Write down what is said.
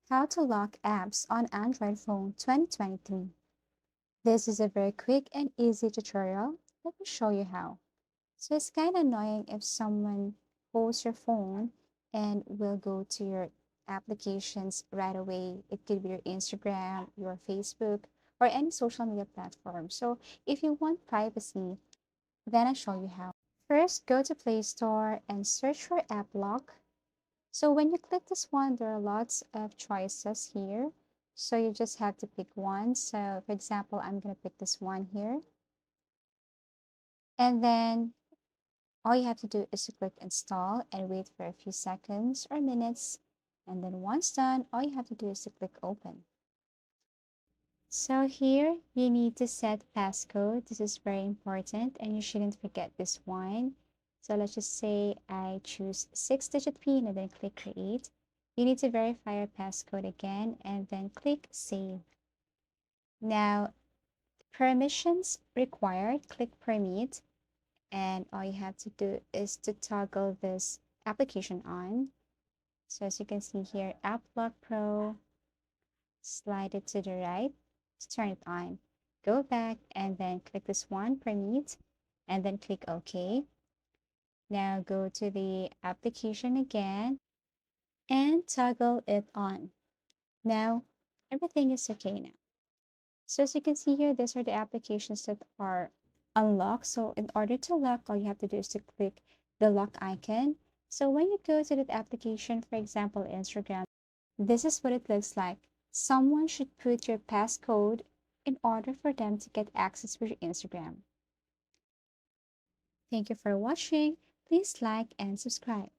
How to lock apps on Android phone 2023. This is a very quick and easy tutorial. Let me show you how. So it's kind of annoying if someone holds your phone and will go to your applications right away. It could be your Instagram, your Facebook, or any social media platform. So if you want privacy, then I'll show you how. First, go to Play Store and search for App Lock. So when you click this one, there are lots of choices here. So you just have to pick one. So for example, I'm going to pick this one here. And then all you have to do is to click install and wait for a few seconds or minutes. And then once done, all you have to do is to click open. So here you need to set passcode. This is very important and you shouldn't forget this one. So let's just say I choose 6-digit PIN and then click create. You need to verify your passcode again and then click save. Now, permissions required, click permit, and all you have to do is to toggle this application on. So as you can see here, App Lock Pro, slide it to the right, turn it on. Go back and then click this one, permit, and then click OK. Now go to the application again and toggle it on. Now everything is okay now. So as you can see here, these are the applications that are unlocked. So in order to lock, all you have to do is to click the lock icon. So when you go to that application, for example, Instagram, this is what it looks like. Someone should put your passcode in order for them to get access to your Instagram. Thank you for watching. Please like and subscribe.